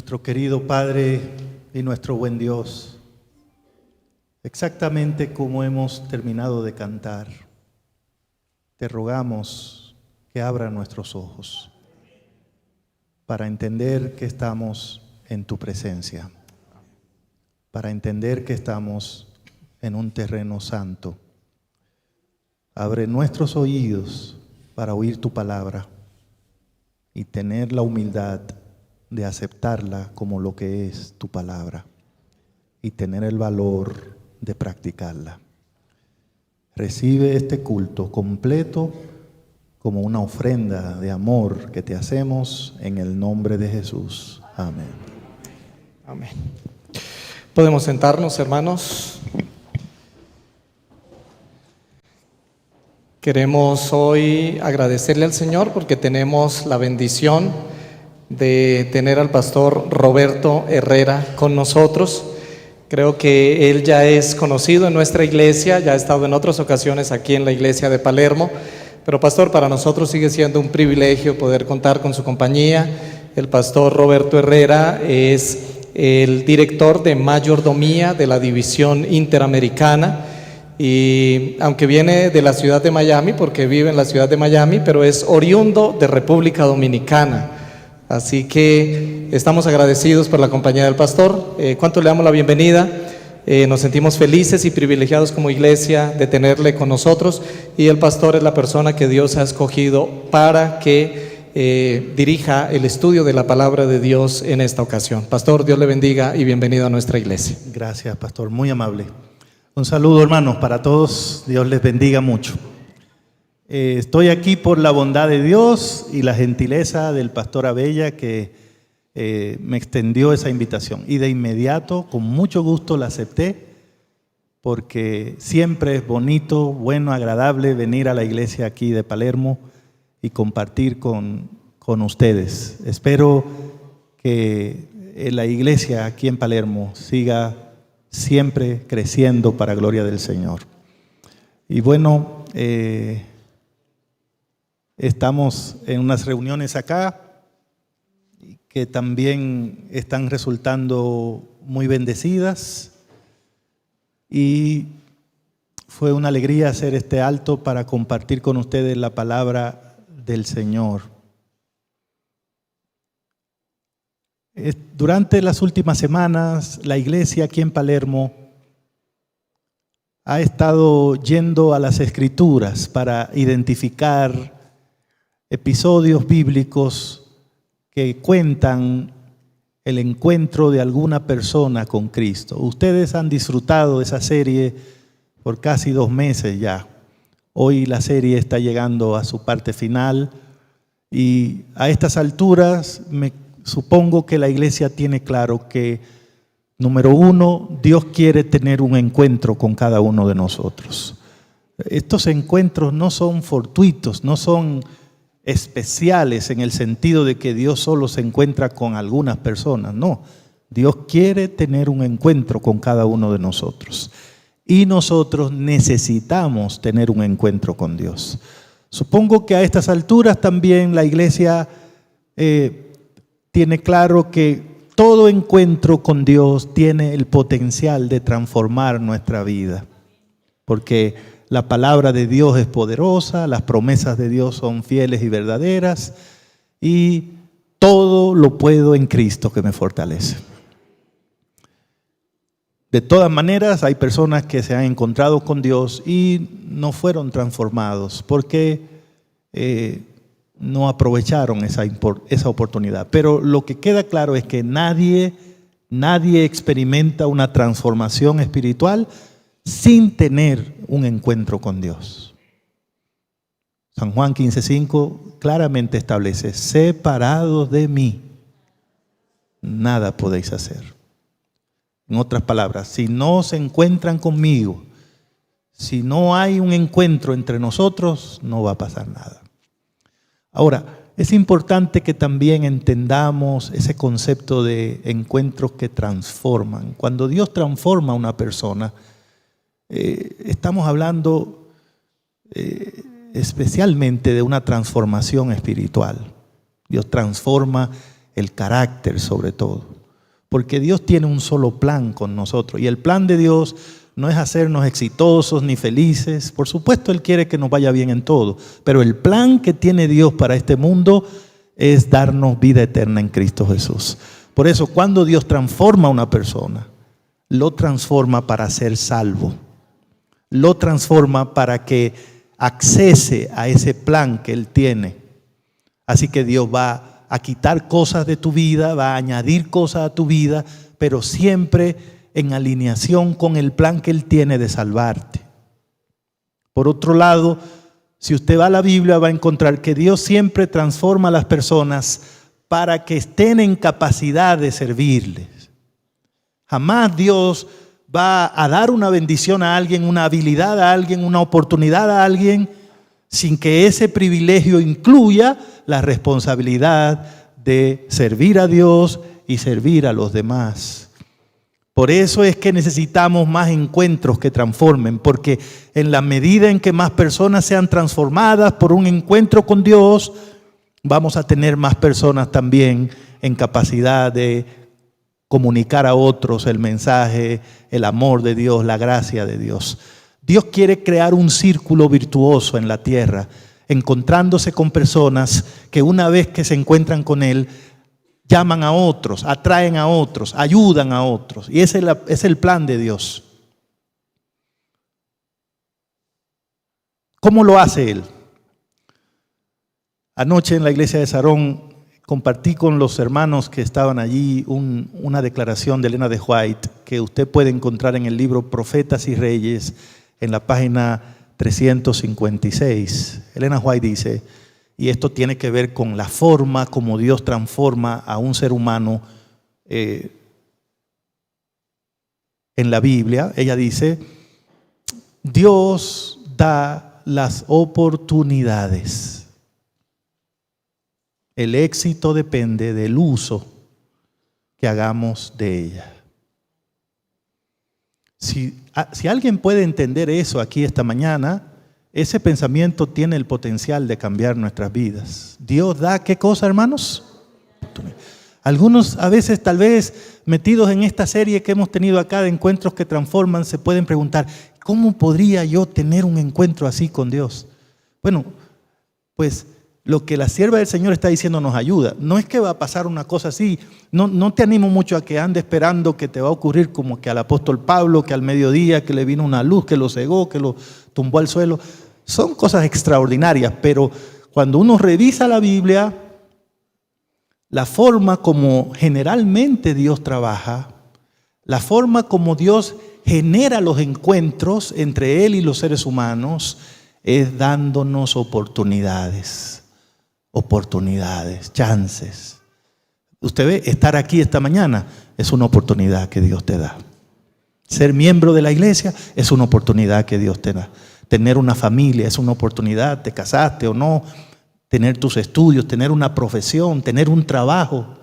Nuestro querido Padre y nuestro buen Dios, exactamente como hemos terminado de cantar, te rogamos que abra nuestros ojos para entender que estamos en tu presencia, para entender que estamos en un terreno santo. Abre nuestros oídos para oír tu palabra y tener la humildad de aceptarla como lo que es tu palabra y tener el valor de practicarla. Recibe este culto completo como una ofrenda de amor que te hacemos en el nombre de Jesús. Amén. Amén. Podemos sentarnos, hermanos. Queremos hoy agradecerle al Señor porque tenemos la bendición de tener al pastor Roberto Herrera con nosotros. Creo que él ya es conocido en nuestra iglesia, ya ha estado en otras ocasiones aquí en la iglesia de Palermo, pero pastor, para nosotros sigue siendo un privilegio poder contar con su compañía. El pastor Roberto Herrera es el director de mayordomía de la división interamericana, y aunque viene de la ciudad de Miami, porque vive en la ciudad de Miami, pero es oriundo de República Dominicana. Así que estamos agradecidos por la compañía del pastor. ¿Cuánto le damos la bienvenida? Nos sentimos felices y privilegiados como iglesia de tenerle con nosotros, y el pastor es la persona que Dios ha escogido para que dirija el estudio de la palabra de Dios en esta ocasión. Pastor, Dios le bendiga y bienvenido a nuestra iglesia. Gracias, pastor, muy amable. Un saludo, hermanos, para todos. Dios les bendiga mucho. Estoy aquí por la bondad de Dios y la gentileza del pastor Abella, que me extendió esa invitación, y de inmediato, con mucho gusto, la acepté, porque siempre es bonito, bueno, agradable venir a la iglesia aquí de Palermo y compartir con ustedes. Espero que la iglesia aquí en Palermo siga siempre creciendo para gloria del Señor. Y bueno, estamos en unas reuniones acá que también están resultando muy bendecidas, y fue una alegría hacer este alto para compartir con ustedes la palabra del Señor. Durante las últimas semanas, la iglesia aquí en Palermo ha estado yendo a las Escrituras para identificar episodios bíblicos que cuentan el encuentro de alguna persona con Cristo. Ustedes han disfrutado de esa serie por casi 2 meses ya. Hoy la serie está llegando a su parte final, y a estas alturas me supongo que la iglesia tiene claro que, número 1, Dios quiere tener un encuentro con cada uno de nosotros. Estos encuentros no son fortuitos, no son especiales en el sentido de que Dios solo se encuentra con algunas personas. No, Dios quiere tener un encuentro con cada uno de nosotros, y nosotros necesitamos tener un encuentro con Dios. Supongo que a estas alturas también la iglesia tiene claro que todo encuentro con Dios tiene el potencial de transformar nuestra vida, porque la palabra de Dios es poderosa, las promesas de Dios son fieles y verdaderas, y todo lo puedo en Cristo que me fortalece. De todas maneras, hay personas que se han encontrado con Dios y no fueron transformados porque no aprovecharon esa oportunidad. Pero lo que queda claro es que nadie experimenta una transformación espiritual sin tener un encuentro con Dios. San Juan 15:5 claramente establece: separados de mí, nada podéis hacer. En otras palabras, si no se encuentran conmigo, si no hay un encuentro entre nosotros, no va a pasar nada. Ahora, es importante que también entendamos ese concepto de encuentros que transforman. Cuando Dios transforma a una persona, estamos hablando especialmente de una transformación espiritual. Dios transforma el carácter sobre todo. porque Dios tiene un solo plan con nosotros. Y el plan de Dios no es hacernos exitosos ni felices. Por supuesto, Él quiere que nos vaya bien en todo. Pero el plan que tiene Dios para este mundo es darnos vida eterna en Cristo Jesús. Por eso, cuando Dios transforma a una persona, lo transforma para ser salvo. Lo transforma para que accese a ese plan que Él tiene. Así que Dios va a quitar cosas de tu vida, va a añadir cosas a tu vida, pero siempre en alineación con el plan que Él tiene de salvarte. Por otro lado, si usted va a la Biblia, va a encontrar que Dios siempre transforma a las personas para que estén en capacidad de servirles. Jamás Dios va a dar una bendición a alguien, una habilidad a alguien, una oportunidad a alguien, sin que ese privilegio incluya la responsabilidad de servir a Dios y servir a los demás. Por eso es que necesitamos más encuentros que transformen, porque en la medida en que más personas sean transformadas por un encuentro con Dios, vamos a tener más personas también en capacidad de comunicar a otros el mensaje, el amor de Dios, la gracia de Dios. Dios quiere crear un círculo virtuoso en la tierra, encontrándose con personas que una vez que se encuentran con Él, llaman a otros, atraen a otros, ayudan a otros. Y ese es el plan de Dios. ¿Cómo lo hace Él? Anoche en la iglesia de Sarón compartí con los hermanos que estaban allí una declaración de Elena de White que usted puede encontrar en el libro Profetas y Reyes en la página 356. Elena White dice, y esto tiene que ver con la forma como Dios transforma a un ser humano en la Biblia. Ella dice, Dios da las oportunidades. El éxito depende del uso que hagamos de ella. Si alguien puede entender eso aquí esta mañana, ese pensamiento tiene el potencial de cambiar nuestras vidas. Dios da ¿qué cosa, hermanos? Algunos a veces tal vez metidos en esta serie que hemos tenido acá de encuentros que transforman, se pueden preguntar, ¿cómo podría yo tener un encuentro así con Dios? Bueno, pues lo que la sierva del Señor está diciendo nos ayuda. No es que va a pasar una cosa así. No te animo mucho a que andes esperando que te va a ocurrir como que al apóstol Pablo, que al mediodía, que le vino una luz, que lo cegó, que lo tumbó al suelo. Son cosas extraordinarias, pero cuando uno revisa la Biblia, la forma como generalmente Dios trabaja, la forma como Dios genera los encuentros entre Él y los seres humanos, es dándonos oportunidades, chances. Usted ve, estar aquí esta mañana es una oportunidad que Dios te da. Ser miembro de la iglesia es una oportunidad que Dios te da. Tener una familia es una oportunidad, te casaste o no, tener tus estudios, tener una profesión, tener un trabajo.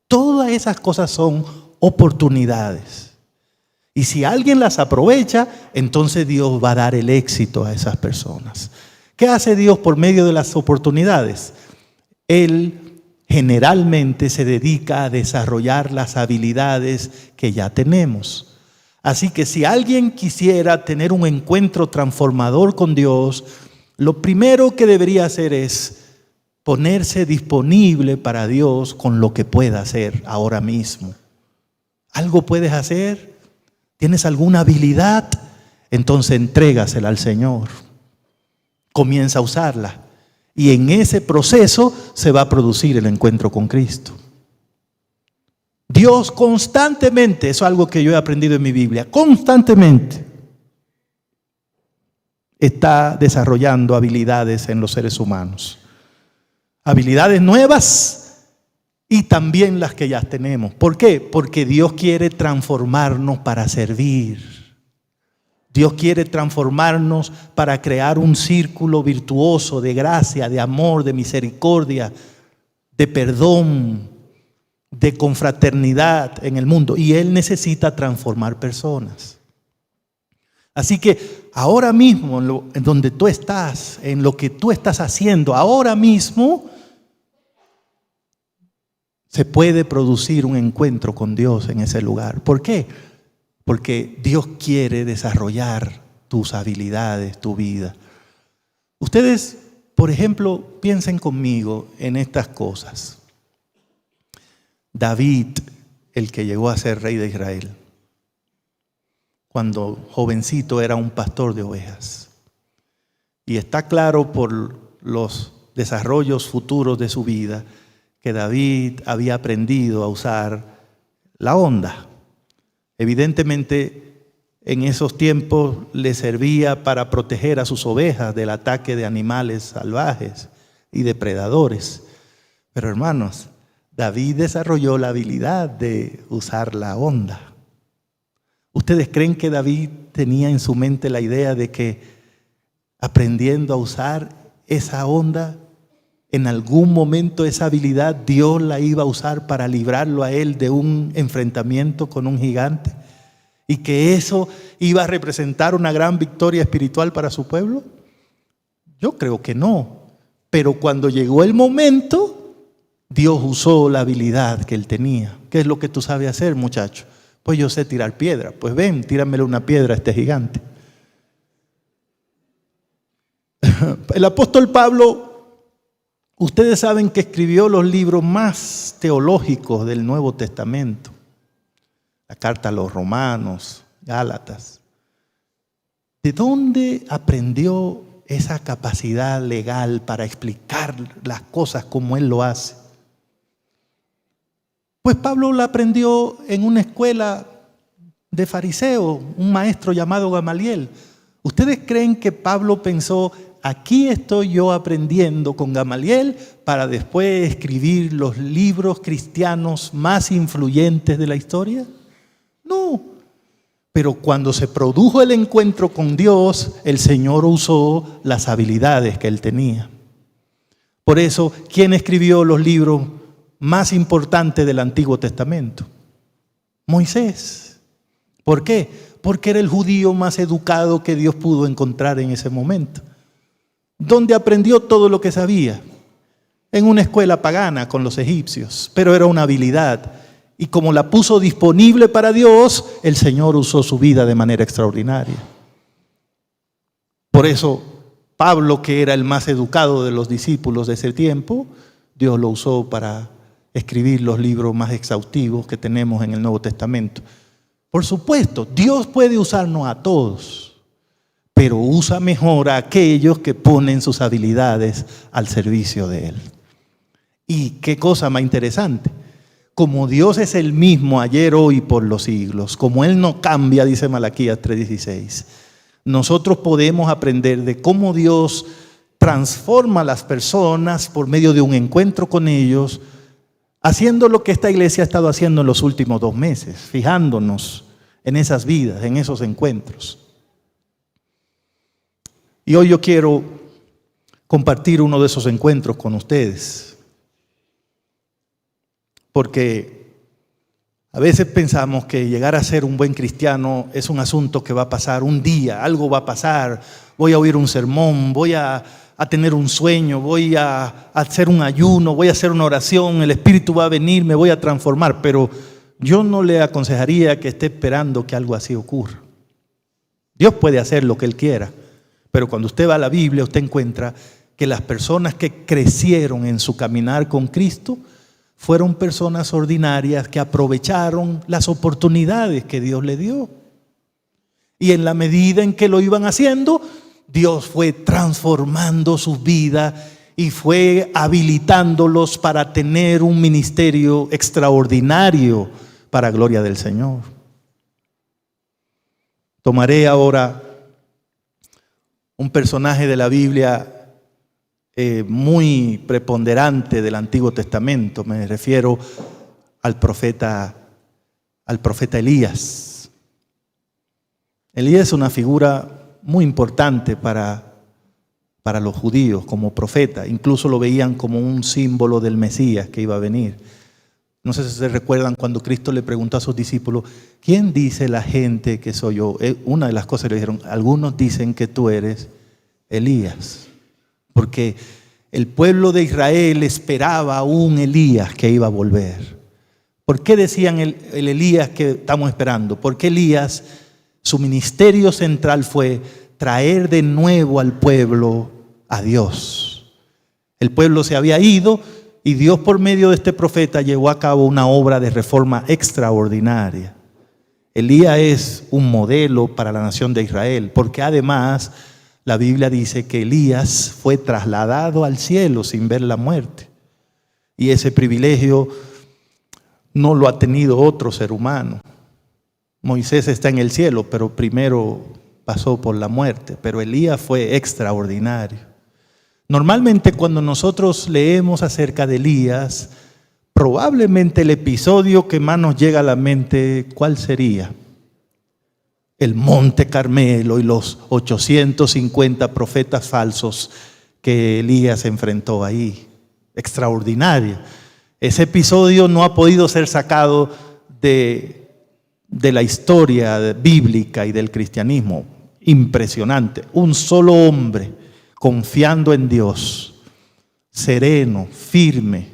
Todas esas cosas son oportunidades. Y si alguien las aprovecha, entonces Dios va a dar el éxito a esas personas. ¿Qué hace Dios por medio de las oportunidades? Él generalmente se dedica a desarrollar las habilidades que ya tenemos. Así que si alguien quisiera tener un encuentro transformador con Dios, lo primero que debería hacer es ponerse disponible para Dios con lo que pueda hacer ahora mismo. ¿Algo puedes hacer? ¿Tienes alguna habilidad? Entonces entrégasela al Señor. Comienza a usarla. Y en ese proceso se va a producir el encuentro con Cristo. Dios constantemente, eso es algo que yo he aprendido en mi Biblia, constantemente está desarrollando habilidades en los seres humanos. Habilidades nuevas y también las que ya tenemos. ¿Por qué? Porque Dios quiere transformarnos para servir. Dios quiere transformarnos para crear un círculo virtuoso de gracia, de amor, de misericordia, de perdón, de confraternidad en el mundo. Y Él necesita transformar personas. Así que ahora mismo, en donde tú estás, en lo que tú estás haciendo, ahora mismo, se puede producir un encuentro con Dios en ese lugar. ¿Por qué? Porque Dios quiere desarrollar tus habilidades, tu vida. Ustedes, por ejemplo, piensen conmigo en estas cosas. David, el que llegó a ser rey de Israel, cuando jovencito era un pastor de ovejas. Y está claro por los desarrollos futuros de su vida que David había aprendido a usar la honda. Evidentemente, en esos tiempos le servía para proteger a sus ovejas del ataque de animales salvajes y depredadores. Pero hermanos, David desarrolló la habilidad de usar la honda. ¿Ustedes creen que David tenía en su mente la idea de que aprendiendo a usar esa honda, en algún momento esa habilidad Dios la iba a usar para librarlo a él de un enfrentamiento con un gigante? ¿Y que eso iba a representar una gran victoria espiritual para su pueblo? Yo creo que no. Pero cuando llegó el momento, Dios usó la habilidad que él tenía. ¿Qué es lo que tú sabes hacer, muchacho? Pues yo sé tirar piedra. Pues ven, tíramele una piedra a este gigante. El apóstol Pablo, ustedes saben que escribió los libros más teológicos del Nuevo Testamento. La carta a los Romanos, Gálatas. ¿De dónde aprendió esa capacidad legal para explicar las cosas como él lo hace? Pues Pablo la aprendió en una escuela de fariseos, un maestro llamado Gamaliel. ¿Ustedes creen que Pablo pensó, aquí estoy yo aprendiendo con Gamaliel para después escribir los libros cristianos más influyentes de la historia? No. Pero cuando se produjo el encuentro con Dios, el Señor usó las habilidades que él tenía. Por eso, ¿quién escribió los libros más importantes del Antiguo Testamento? Moisés. ¿Por qué? Porque era el judío más educado que Dios pudo encontrar en ese momento. ¿Dónde aprendió todo lo que sabía? En una escuela pagana con los egipcios, pero era una habilidad. Y como la puso disponible para Dios, el Señor usó su vida de manera extraordinaria. Por eso, Pablo, que era el más educado de los discípulos de ese tiempo, Dios lo usó para escribir los libros más exhaustivos que tenemos en el Nuevo Testamento. Por supuesto, Dios puede usarnos a todos, pero usa mejor a aquellos que ponen sus habilidades al servicio de Él. Y qué cosa más interesante. Como Dios es el mismo ayer, hoy y por los siglos, como Él no cambia, dice Malaquías 3:16, nosotros podemos aprender de cómo Dios transforma a las personas por medio de un encuentro con ellos, haciendo lo que esta iglesia ha estado haciendo en los últimos 2 meses, fijándonos en esas vidas, en esos encuentros. Y hoy yo quiero compartir uno de esos encuentros con ustedes. Porque a veces pensamos que llegar a ser un buen cristiano es un asunto que va a pasar un día, algo va a pasar, voy a oír un sermón, voy a tener un sueño, voy a hacer un ayuno, voy a hacer una oración, el Espíritu va a venir, me voy a transformar, pero yo no le aconsejaría que esté esperando que algo así ocurra. Dios puede hacer lo que Él quiera, pero cuando usted va a la Biblia, usted encuentra que las personas que crecieron en su caminar con Cristo fueron personas ordinarias que aprovecharon las oportunidades que Dios le dio. Y en la medida en que lo iban haciendo, Dios fue transformando su vida y fue habilitándolos para tener un ministerio extraordinario para gloria del Señor. Tomaré ahora un personaje de la Biblia muy preponderante del Antiguo Testamento. Me refiero al profeta Elías. Elías es una figura muy importante para los judíos como profeta. Incluso lo veían como un símbolo del Mesías que iba a venir. No sé si se recuerdan cuando Cristo le preguntó a sus discípulos, ¿quién dice la gente que soy yo? Una de las cosas que le dijeron, algunos dicen que tú eres Elías. Porque El pueblo de Israel esperaba a un Elías que iba a volver. ¿Por qué decían el Elías que estamos esperando? Porque Elías, su ministerio central fue traer de nuevo al pueblo a Dios. El pueblo se había ido y Dios por medio de este profeta llevó a cabo una obra de reforma extraordinaria. Elías es un modelo para la nación de Israel, porque además la Biblia dice que Elías fue trasladado al cielo sin ver la muerte. Y ese privilegio no lo ha tenido otro ser humano. Moisés está en el cielo, pero primero pasó por la muerte. Pero Elías fue extraordinario. Normalmente cuando nosotros leemos acerca de Elías, probablemente el episodio que más nos llega a la mente, ¿cuál sería? El Monte Carmelo y los 850 profetas falsos que Elías enfrentó ahí. Extraordinario. Ese episodio no ha podido ser sacado de la historia bíblica y del cristianismo. Impresionante. Un solo hombre confiando en Dios, sereno, firme,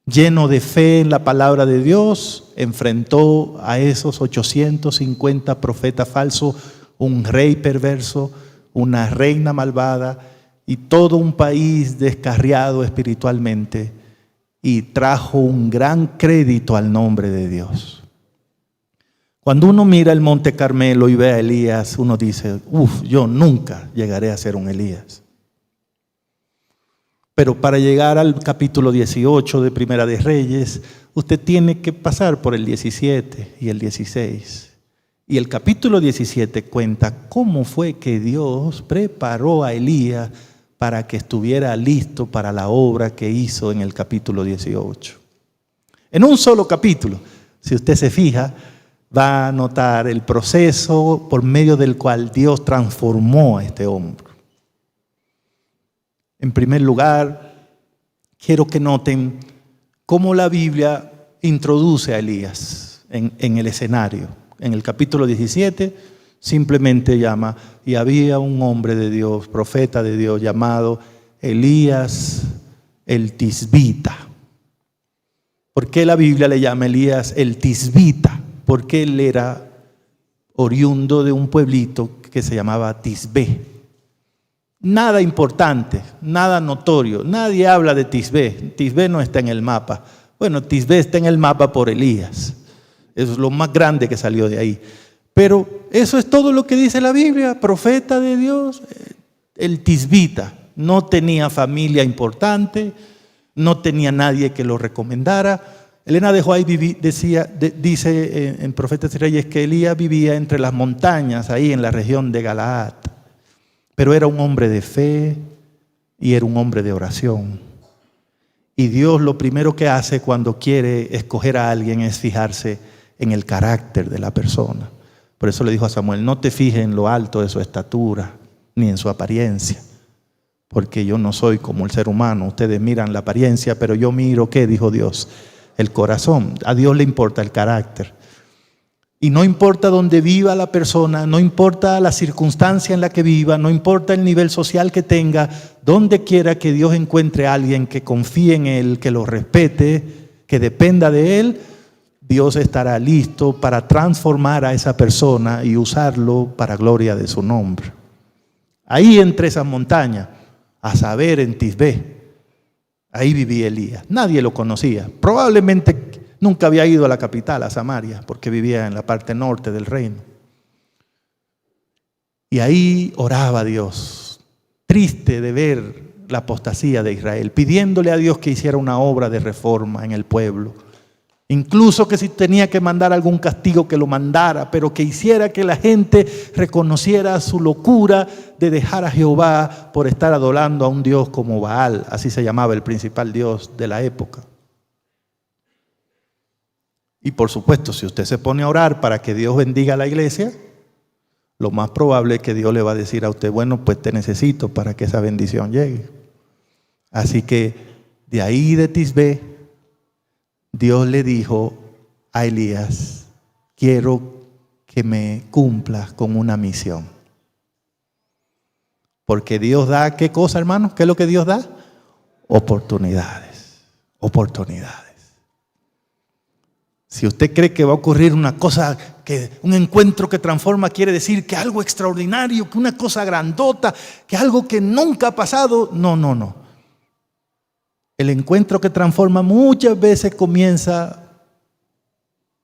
lleno de fe en la palabra de Dios, enfrentó a esos 850 profetas falsos, un rey perverso, una reina malvada y todo un país descarriado espiritualmente, y trajo un gran crédito al nombre de Dios. Cuando uno mira el Monte Carmelo y ve a Elías, uno dice, yo nunca llegaré a ser un Elías. Pero para llegar al capítulo 18 de Primera de Reyes, usted tiene que pasar por el 17 y el 16. Y el capítulo 17 cuenta cómo fue que Dios preparó a Elías para que estuviera listo para la obra que hizo en el capítulo 18. En un solo capítulo, si usted se fija, va a notar el proceso por medio del cual Dios transformó a este hombre. En primer lugar, quiero que noten cómo la Biblia introduce a Elías en el escenario. En el capítulo 17 simplemente llama, y había un hombre de Dios, profeta de Dios, llamado Elías el Tisbita. ¿Por qué la Biblia le llama Elías el Tisbita? Porque él era oriundo de un pueblito que se llamaba Tisbé. Nada importante, nada notorio, nadie habla de Tisbé. Tisbé no está en el mapa. Bueno, Tisbé está en el mapa por Elías. Eso es lo más grande que salió de ahí. Pero eso es todo lo que dice la Biblia, profeta de Dios, el Tisbita. No tenía familia importante, no tenía nadie que lo recomendara. Elena de White dice en Profetas y Reyes que Elías vivía entre las montañas, ahí en la región de Galaad. Pero era un hombre de fe y era un hombre de oración. Y Dios lo primero que hace cuando quiere escoger a alguien es fijarse en el carácter de la persona. Por eso le dijo a Samuel, no te fijes en lo alto de su estatura, ni en su apariencia. Porque yo no soy como el ser humano. Ustedes miran la apariencia, pero yo miro, ¿qué dijo Dios? El corazón. A Dios le importa el carácter. Y no importa dónde viva la persona, no importa la circunstancia en la que viva, no importa el nivel social que tenga, donde quiera que Dios encuentre a alguien que confíe en Él, que lo respete, que dependa de Él, Dios estará listo para transformar a esa persona y usarlo para gloria de su nombre. Ahí entre esas montañas, a saber en Tisbé, ahí vivía Elías. Nadie lo conocía. Probablemente nunca había ido a la capital, a Samaria, porque vivía en la parte norte del reino. Y ahí oraba a Dios, triste de ver la apostasía de Israel, pidiéndole a Dios que hiciera una obra de reforma en el pueblo. Incluso que si tenía que mandar algún castigo, que lo mandara, pero que hiciera que la gente reconociera su locura de dejar a Jehová por estar adorando a un Dios como Baal, así se llamaba el principal Dios de la época. Y por supuesto, si usted se pone a orar para que Dios bendiga a la iglesia, lo más probable es que Dios le va a decir a usted, bueno, pues te necesito para que esa bendición llegue. Así que de ahí de Tisbé, Dios le dijo a Elías, quiero que me cumplas con una misión. Porque Dios da, ¿qué cosa, hermanos? ¿Qué es lo que Dios da? Oportunidades. Oportunidades. Si usted cree que va a ocurrir una cosa, que un encuentro que transforma, quiere decir que algo extraordinario, que una cosa grandota, que algo que nunca ha pasado. No. El encuentro que transforma muchas veces comienza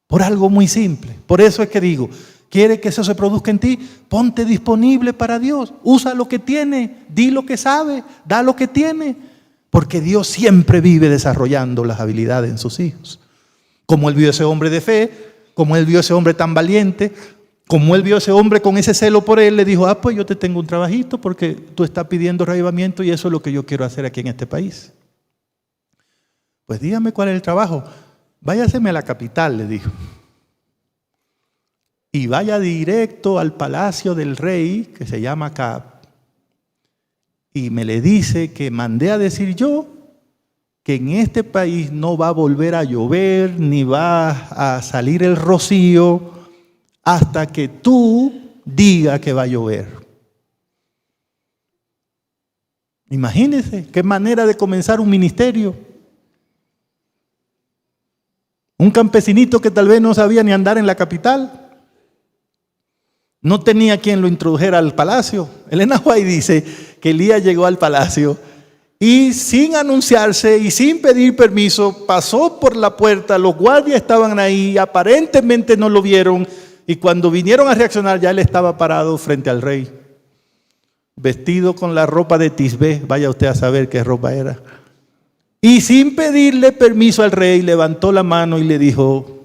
por algo muy simple. Por eso es que digo, ¿quiere que eso se produzca en ti? Ponte disponible para Dios. Usa lo que tiene, di lo que sabe, da lo que tiene. Porque Dios siempre vive desarrollando las habilidades en sus hijos. Como Él vio ese hombre de fe, como Él vio ese hombre tan valiente, como Él vio ese hombre con ese celo por Él, le dijo, pues yo te tengo un trabajito porque tú estás pidiendo reavivamiento y eso es lo que yo quiero hacer aquí en este país. Pues dígame cuál es el trabajo. Váyaseme a la capital, le dijo. Y vaya directo al palacio del rey, que se llama Acab. Y me le dice que mandé a decir yo que en este país no va a volver a llover, ni va a salir el rocío, hasta que tú digas que va a llover. Imagínense qué manera de comenzar un ministerio. Un campesinito que tal vez no sabía ni andar en la capital. No tenía quien lo introdujera al palacio. Elena White dice que Elías llegó al palacio y sin anunciarse y sin pedir permiso, pasó por la puerta, los guardias estaban ahí, aparentemente no lo vieron, y cuando vinieron a reaccionar ya él estaba parado frente al rey, vestido con la ropa de Tisbé, vaya usted a saber qué ropa era. Y sin pedirle permiso al rey, levantó la mano y le dijo,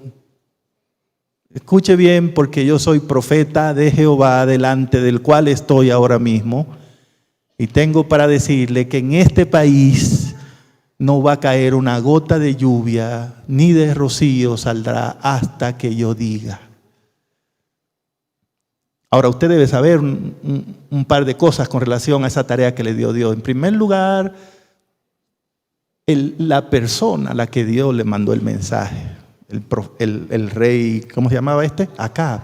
escuche bien, porque yo soy profeta de Jehová, delante del cual estoy ahora mismo, y tengo para decirle que en este país no va a caer una gota de lluvia, ni de rocío saldrá hasta que yo diga. Ahora usted debe saber un par de cosas con relación a esa tarea que le dio Dios. En primer lugar, la persona a la que Dios le mandó el mensaje, el rey, ¿cómo se llamaba este? Acab.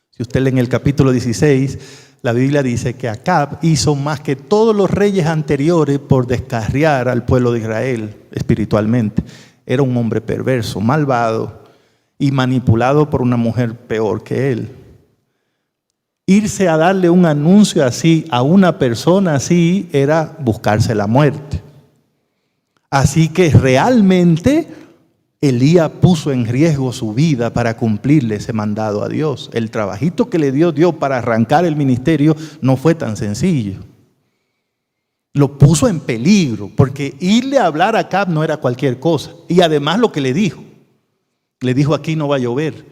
Si usted lee en el capítulo 16, la Biblia dice que Acab hizo más que todos los reyes anteriores por descarriar al pueblo de Israel espiritualmente. Era un hombre perverso, malvado y manipulado por una mujer peor que él. Irse a darle un anuncio así a una persona así era buscarse la muerte. Así que realmente Elías puso en riesgo su vida para cumplirle ese mandado a Dios. El trabajito que le dio Dios para arrancar el ministerio no fue tan sencillo. Lo puso en peligro, porque irle a hablar a Acab no era cualquier cosa. Y además lo que le dijo aquí no va a llover.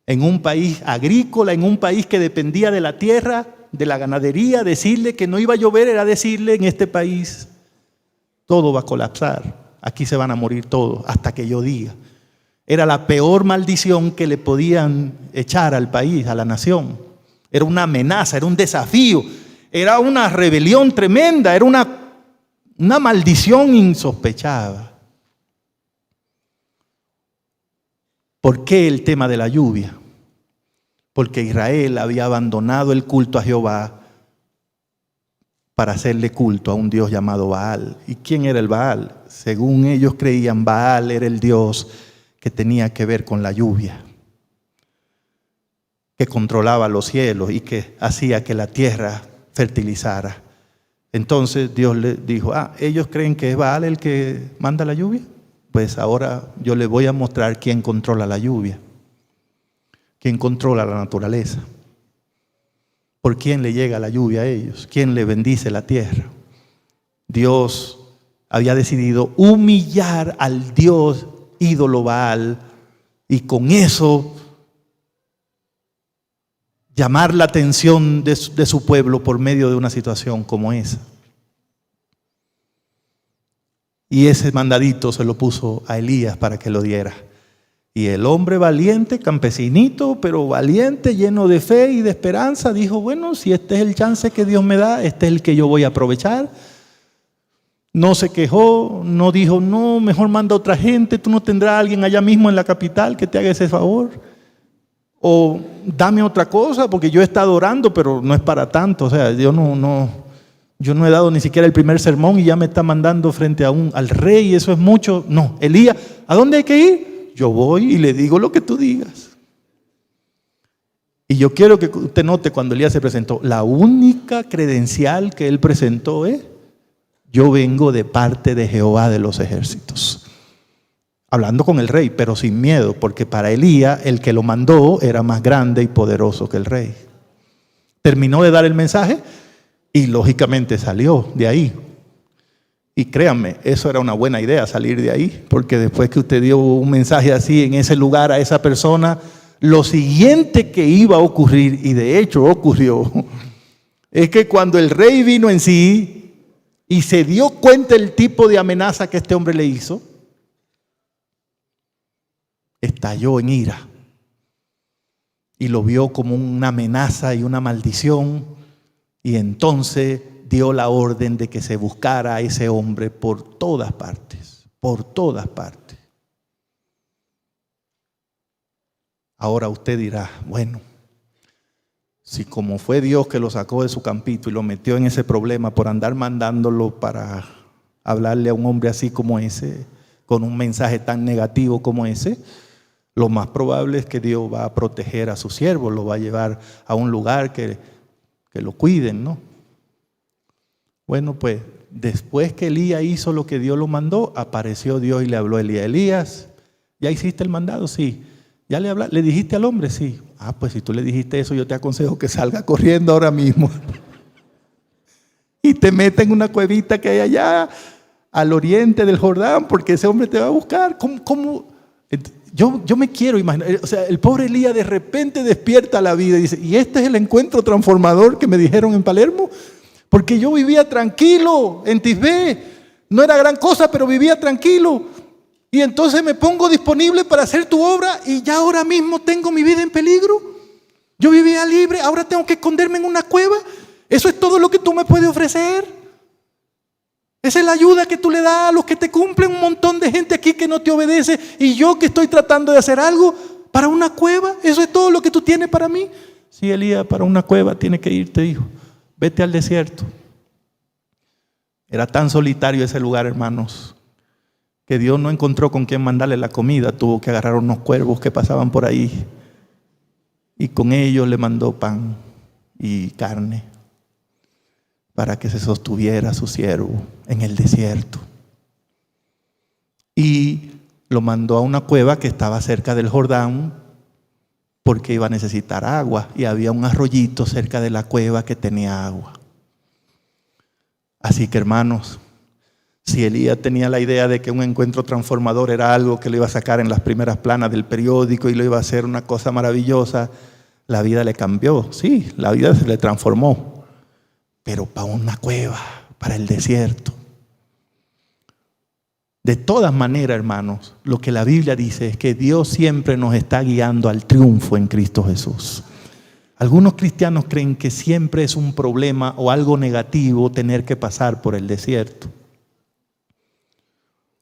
En un país agrícola, en un país que dependía de la tierra, de la ganadería, decirle que no iba a llover era decirle en este país todo va a colapsar. Aquí se van a morir todos hasta que yo diga. Era la peor maldición que le podían echar al país, a la nación. Era una amenaza, era un desafío, era una rebelión tremenda, era una maldición insospechada. ¿Por qué el tema de la lluvia? Porque Israel había abandonado el culto a Jehová para hacerle culto a un Dios llamado Baal. ¿Y quién era el Baal? Según ellos creían, Baal era el Dios que tenía que ver con la lluvia, que controlaba los cielos y que hacía que la tierra fertilizara. Entonces Dios le dijo, ¿ellos creen que es Baal el que manda la lluvia? Pues ahora yo les voy a mostrar quién controla la lluvia, quién controla la naturaleza. ¿Por quién le llega la lluvia a ellos? ¿Quién le bendice la tierra? Dios había decidido humillar al Dios ídolo Baal y con eso llamar la atención de su pueblo por medio de una situación como esa. Y ese mandadito se lo puso a Elías para que lo diera. Y el hombre valiente, campesinito, pero valiente, lleno de fe y de esperanza, dijo, bueno, si este es el chance que Dios me da, este es el que yo voy a aprovechar. No se quejó, no dijo, no, mejor manda a otra gente, tú no tendrás a alguien allá mismo en la capital que te haga ese favor. o dame otra cosa, porque yo he estado orando, pero no es para tanto. O sea, yo no he dado ni siquiera el primer sermón y ya me está mandando frente al rey, eso es mucho. No, Elías, ¿a dónde hay que ir? Yo voy y le digo lo que tú digas. Y yo quiero que usted note cuando Elías se presentó, la única credencial que él presentó es: yo vengo de parte de Jehová de los ejércitos. Hablando con el rey, pero sin miedo, porque para Elías el que lo mandó era más grande y poderoso que el rey. Terminó de dar el mensaje y lógicamente salió de ahí. Y créanme, eso era una buena idea, salir de ahí, porque después que usted dio un mensaje así en ese lugar a esa persona, lo siguiente que iba a ocurrir, y de hecho ocurrió, es que cuando el rey vino en sí y se dio cuenta el tipo de amenaza que este hombre le hizo, estalló en ira y lo vio como una amenaza y una maldición, y entonces dio la orden de que se buscara a ese hombre por todas partes, por todas partes. Ahora usted dirá, bueno, si como fue Dios que lo sacó de su campito y lo metió en ese problema por andar mandándolo para hablarle a un hombre así como ese, con un mensaje tan negativo como ese, lo más probable es que Dios va a proteger a su siervo, lo va a llevar a un lugar que lo cuiden, ¿no? Bueno, pues después que Elías hizo lo que Dios lo mandó, apareció Dios y le habló a Elías. Elías, ¿ya hiciste el mandado? Sí. ¿Ya le dijiste al hombre? Sí. Ah, pues si tú le dijiste eso, yo te aconsejo que salga corriendo ahora mismo y te meta en una cuevita que hay allá al oriente del Jordán, porque ese hombre te va a buscar. ¿Cómo? Yo me quiero imaginar, o sea, el pobre Elías de repente despierta la vida y dice, ¿y este es el encuentro transformador que me dijeron en Palermo? Porque yo vivía tranquilo en Tisbé, no era gran cosa, pero vivía tranquilo. Y entonces me pongo disponible para hacer tu obra y ya ahora mismo tengo mi vida en peligro. Yo vivía libre, ahora tengo que esconderme en una cueva. ¿Eso es todo lo que tú me puedes ofrecer? Esa es la ayuda que tú le das a los que te cumplen, un montón de gente aquí que no te obedece, y yo que estoy tratando de hacer algo para una cueva. ¿Eso es todo lo que tú tienes para mí? Sí, Elías, para una cueva tiene que irte, dijo. Vete al desierto. Era tan solitario ese lugar, hermanos, que Dios no encontró con quién mandarle la comida. Tuvo que agarrar unos cuervos que pasaban por ahí y con ellos le mandó pan y carne para que se sostuviera su siervo en el desierto. Y lo mandó a una cueva que estaba cerca del Jordán porque iba a necesitar agua, y había un arroyito cerca de la cueva que tenía agua. Así que, hermanos, si Elías tenía la idea de que un encuentro transformador era algo que lo iba a sacar en las primeras planas del periódico y lo iba a hacer una cosa maravillosa, la vida le cambió. Sí, la vida se le transformó, pero para una cueva, para el desierto. De todas maneras, hermanos, lo que la Biblia dice es que Dios siempre nos está guiando al triunfo en Cristo Jesús. Algunos cristianos creen que siempre es un problema o algo negativo tener que pasar por el desierto.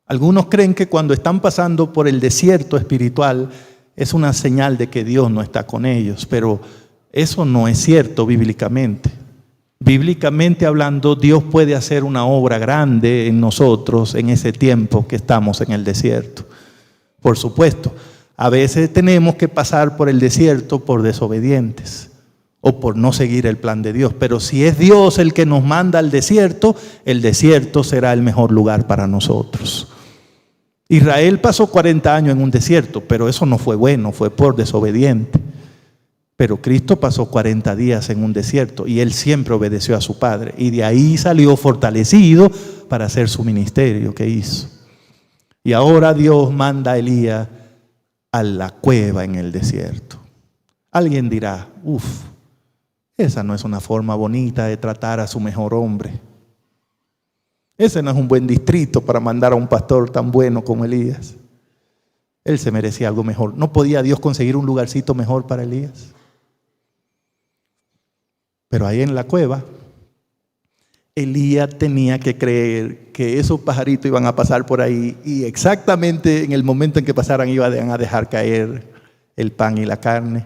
Algunos creen que cuando están pasando por el desierto espiritual es una señal de que Dios no está con ellos, pero eso no es cierto bíblicamente. Bíblicamente hablando, Dios puede hacer una obra grande en nosotros en ese tiempo que estamos en el desierto. Por supuesto, a veces tenemos que pasar por el desierto por desobedientes o por no seguir el plan de Dios. Pero si es Dios el que nos manda al desierto, el desierto será el mejor lugar para nosotros. Israel pasó 40 años en un desierto, pero eso no fue bueno, fue por desobediente. Pero Cristo pasó 40 días en un desierto y Él siempre obedeció a su Padre. Y de ahí salió fortalecido para hacer su ministerio que hizo. Y ahora Dios manda a Elías a la cueva en el desierto. Alguien dirá, esa no es una forma bonita de tratar a su mejor hombre. Ese no es un buen distrito para mandar a un pastor tan bueno como Elías. Él se merecía algo mejor. ¿No podía Dios conseguir un lugarcito mejor para Elías? Pero ahí en la cueva, Elías tenía que creer que esos pajaritos iban a pasar por ahí y exactamente en el momento en que pasaran iban a dejar caer el pan y la carne.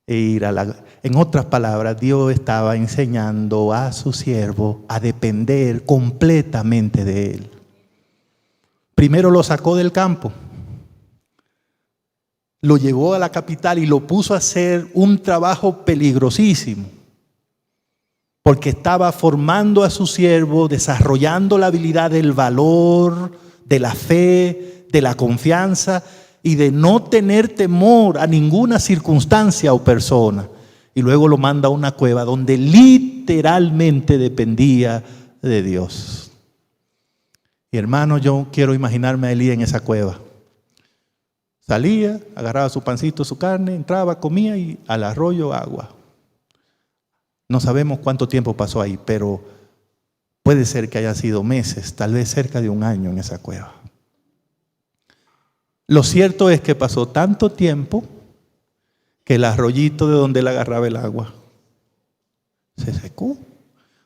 e ir a la... En otras palabras, Dios estaba enseñando a su siervo a depender completamente de él. Primero lo sacó del campo, lo llevó a la capital y lo puso a hacer un trabajo peligrosísimo, porque estaba formando a su siervo, desarrollando la habilidad del valor, de la fe, de la confianza y de no tener temor a ninguna circunstancia o persona. Y luego lo manda a una cueva donde literalmente dependía de Dios. Y hermano, yo quiero imaginarme a Elías en esa cueva. Salía, agarraba su pancito, su carne, entraba, comía y al arroyo agua. No sabemos cuánto tiempo pasó ahí, pero puede ser que haya sido meses, tal vez cerca de un año en esa cueva. Lo cierto es que pasó tanto tiempo que el arroyito de donde él agarraba el agua se secó.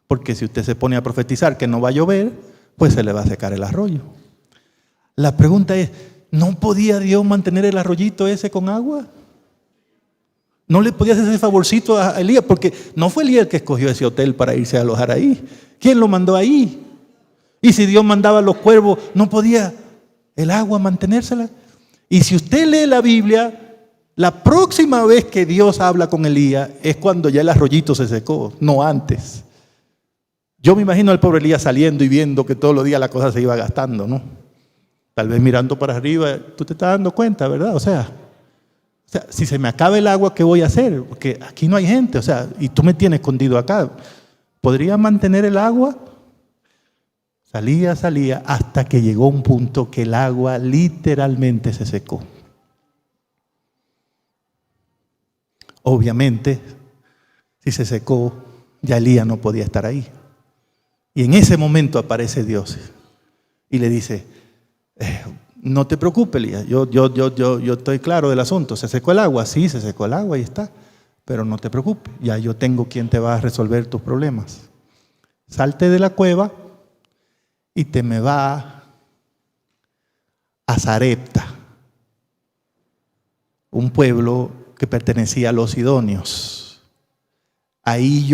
Porque si usted se pone a profetizar que no va a llover, pues se le va a secar el arroyo. La pregunta es, ¿no podía Dios mantener el arroyito ese con agua? ¿No le podía hacer ese favorcito a Elías? Porque no fue Elías el que escogió ese hotel para irse a alojar ahí. ¿Quién lo mandó ahí? Y si Dios mandaba a los cuervos, ¿no podía el agua mantenérsela? Y si usted lee la Biblia, la próxima vez que Dios habla con Elías es cuando ya el arroyito se secó, no antes. Yo me imagino al pobre Elías saliendo y viendo que todos los días la cosa se iba gastando, ¿no? Tal vez mirando para arriba, tú te estás dando cuenta, ¿verdad? O sea, si se me acaba el agua, ¿qué voy a hacer? Porque aquí no hay gente, o sea, y tú me tienes escondido acá. ¿Podría mantener el agua? Salía, hasta que llegó un punto que el agua literalmente se secó. Obviamente, si se secó, ya Elías no podía estar ahí. Y en ese momento aparece Dios y le dice, no te preocupes, Elías, yo estoy claro del asunto. ¿Se secó el agua? Sí, se secó el agua, ahí está. Pero no te preocupes, ya yo tengo quien te va a resolver tus problemas. Salte de la cueva y te me va a Sarepta, un pueblo que pertenecía a los sidonios. Ahí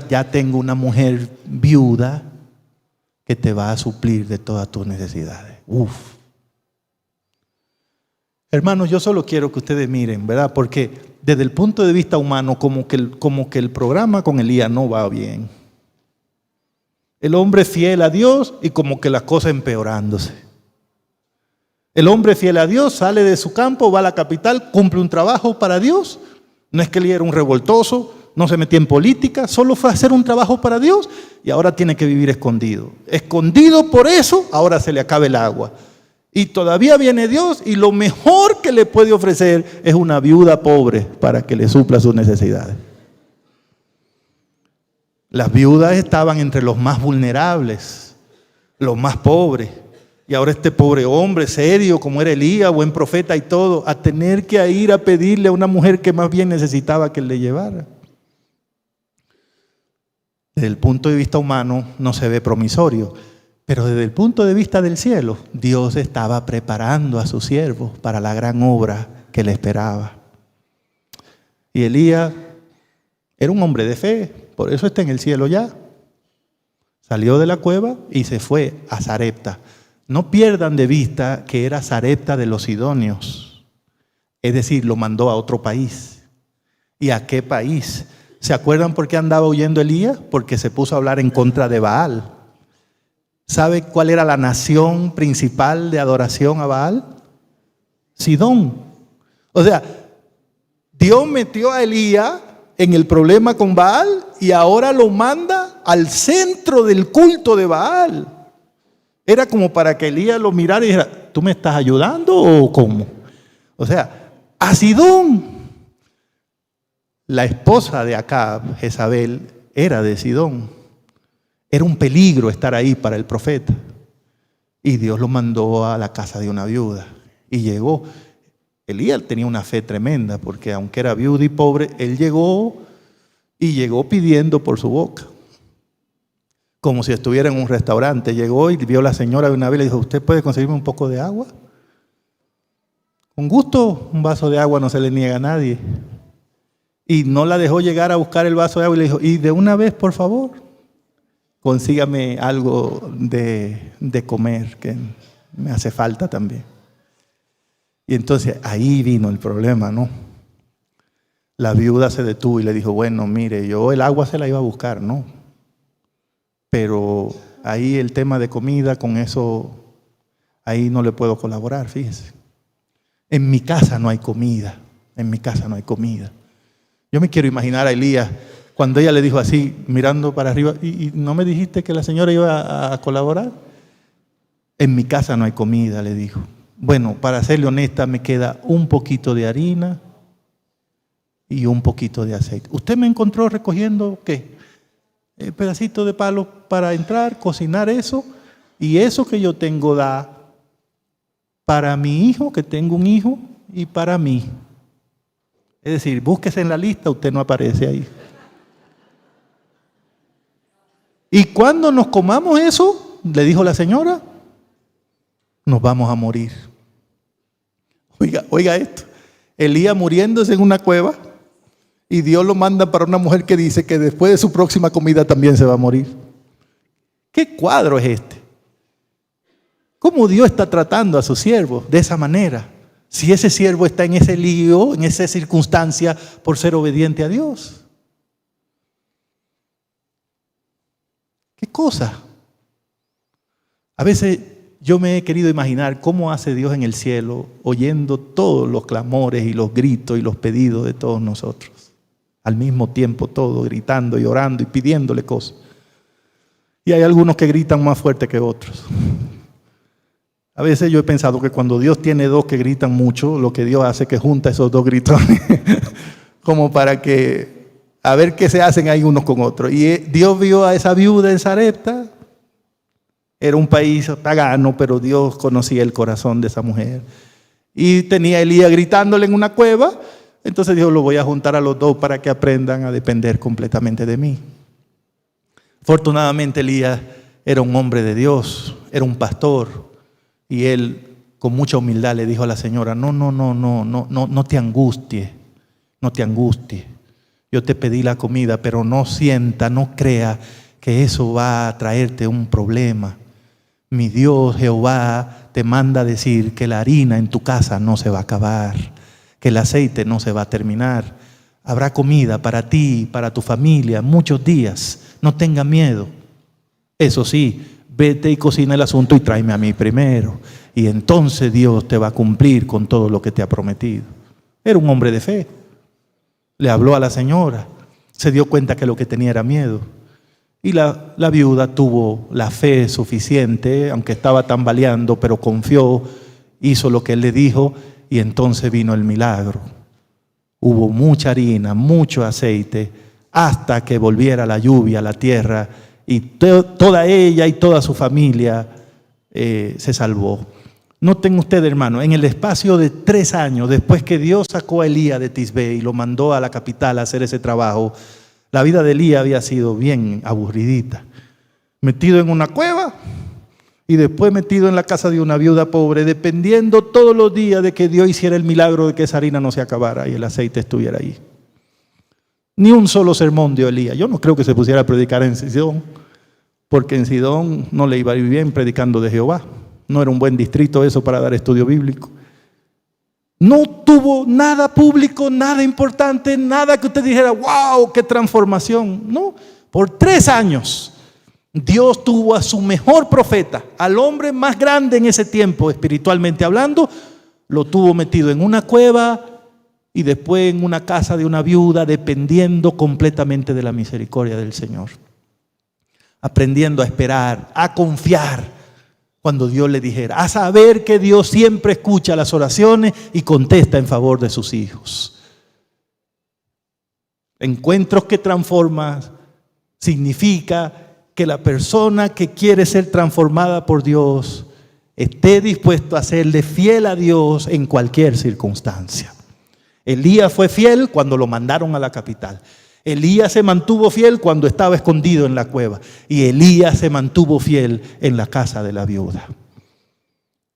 ya tengo una mujer viuda que te va a suplir de todas tus necesidades. Hermanos, yo solo quiero que ustedes miren, ¿verdad? Porque desde el punto de vista humano, como que el programa con Elías no va bien. El hombre fiel a Dios y como que las cosas empeorándose. El hombre fiel a Dios sale de su campo, va a la capital, cumple un trabajo para Dios. No es que él era un revoltoso, no se metía en política, solo fue a hacer un trabajo para Dios y ahora tiene que vivir escondido. Escondido por eso, ahora se le acaba el agua. Y todavía viene Dios y lo mejor que le puede ofrecer es una viuda pobre para que le supla sus necesidades. Las viudas estaban entre los más vulnerables, los más pobres. Y ahora este pobre hombre serio como era Elías, buen profeta y todo, a tener que ir a pedirle a una mujer que más bien necesitaba que le llevara. Desde el punto de vista humano no se ve promisorio, pero desde el punto de vista del cielo, Dios estaba preparando a sus siervos para la gran obra que le esperaba. Y Elías era un hombre de fe, por eso está en el cielo ya. Salió de la cueva y se fue a Sarepta. No pierdan de vista que era Sarepta de los sidonios. Es decir, lo mandó a otro país. ¿Y a qué país? ¿Se acuerdan por qué andaba huyendo Elías? Porque se puso a hablar en contra de Baal. ¿Sabe cuál era la nación principal de adoración a Baal? Sidón. O sea, Dios metió a Elías en el problema con Baal y ahora lo manda al centro del culto de Baal. Era como para que Elías lo mirara y dijera, ¿tú me estás ayudando o cómo? O sea, a Sidón. La esposa de Acab, Jezabel, era de Sidón. Era un peligro estar ahí para el profeta. Y Dios lo mandó a la casa de una viuda. Y llegó. Elías tenía una fe tremenda porque aunque era viuda y pobre, él llegó pidiendo por su boca. Como si estuviera en un restaurante. Llegó y vio a la señora de una vez y le dijo, ¿usted puede conseguirme un poco de agua? Con gusto, un vaso de agua no se le niega a nadie. Y no la dejó llegar a buscar el vaso de agua y le dijo, y de una vez, por favor, consígame algo de comer, que me hace falta también. Y entonces ahí vino el problema, ¿no? La viuda se detuvo y le dijo, bueno, mire, yo el agua se la iba a buscar, ¿no? Pero ahí el tema de comida, con eso, ahí no le puedo colaborar, fíjese. En mi casa no hay comida, en mi casa no hay comida. Yo me quiero imaginar a Elías cuando ella le dijo así, mirando para arriba, ¿y no me dijiste que la señora iba a colaborar? En mi casa no hay comida, le dijo. Bueno, para serle honesta, me queda un poquito de harina y un poquito de aceite. ¿Usted me encontró recogiendo qué? El pedacito de palo para entrar, cocinar eso, y eso que yo tengo da para mi hijo, que tengo un hijo, y para mí. Es decir, búsquese en la lista, usted no aparece ahí. Y cuando nos comamos eso, le dijo la señora, nos vamos a morir. Oiga esto, Elías muriéndose en una cueva y Dios lo manda para una mujer que dice que después de su próxima comida también se va a morir. ¿Qué cuadro es este? ¿Cómo Dios está tratando a su siervo de esa manera? Si ese siervo está en ese lío, en esa circunstancia, por ser obediente a Dios. ¿Qué cosa? A veces yo me he querido imaginar cómo hace Dios en el cielo, oyendo todos los clamores y los gritos y los pedidos de todos nosotros. Al mismo tiempo, todos gritando y orando y pidiéndole cosas. Y hay algunos que gritan más fuerte que otros. A veces yo he pensado que cuando Dios tiene dos que gritan mucho, lo que Dios hace es que junta esos dos gritones como para que, a ver qué se hacen ahí unos con otros. Y Dios vio a esa viuda en Sarepta. Era un país pagano, pero Dios conocía el corazón de esa mujer. Y tenía a Elías gritándole en una cueva. Entonces Dios lo voy a juntar a los dos para que aprendan a depender completamente de mí. Afortunadamente Elías era un hombre de Dios, era un pastor. Y él con mucha humildad le dijo a la señora, no te angusties, no te angusties. Yo te pedí la comida, pero no crea que eso va a traerte un problema. Mi Dios Jehová te manda a decir que la harina en tu casa no se va a acabar, que el aceite no se va a terminar. Habrá comida para ti, para tu familia, muchos días. No tengas miedo. Eso sí, vete y cocina el asunto y tráeme a mí primero. Y entonces Dios te va a cumplir con todo lo que te ha prometido. Era un hombre de fe. Le habló a la señora. Se dio cuenta que lo que tenía era miedo. Y la viuda tuvo la fe suficiente, aunque estaba tambaleando, pero confió, hizo lo que él le dijo y entonces vino el milagro. Hubo mucha harina, mucho aceite, hasta que volviera la lluvia a la tierra y toda ella y toda su familia se salvó. Noten ustedes, hermano, en el espacio de 3 años, después que Dios sacó a Elías de Tisbe y lo mandó a la capital a hacer ese trabajo, la vida de Elías había sido bien aburridita. Metido en una cueva y después metido en la casa de una viuda pobre, dependiendo todos los días de que Dios hiciera el milagro de que esa harina no se acabara y el aceite estuviera ahí. Ni un solo sermón dio Elías. Yo no creo que se pusiera a predicar en Sidón, porque en Sidón no le iba a ir bien predicando de Jehová. No era un buen distrito eso para dar estudio bíblico. No tuvo nada público, nada importante, nada que usted dijera, wow, qué transformación. No, por 3 años Dios tuvo a su mejor profeta, al hombre más grande en ese tiempo, espiritualmente hablando, lo tuvo metido en una cueva y después en una casa de una viuda, dependiendo completamente de la misericordia del Señor. Aprendiendo a esperar, a confiar cuando Dios le dijera, a saber que Dios siempre escucha las oraciones y contesta en favor de sus hijos. Encuentros que transforman significa que la persona que quiere ser transformada por Dios esté dispuesto a serle fiel a Dios en cualquier circunstancia. Elías fue fiel cuando lo mandaron a la capital. Elías se mantuvo fiel cuando estaba escondido en la cueva. Y Elías se mantuvo fiel en la casa de la viuda.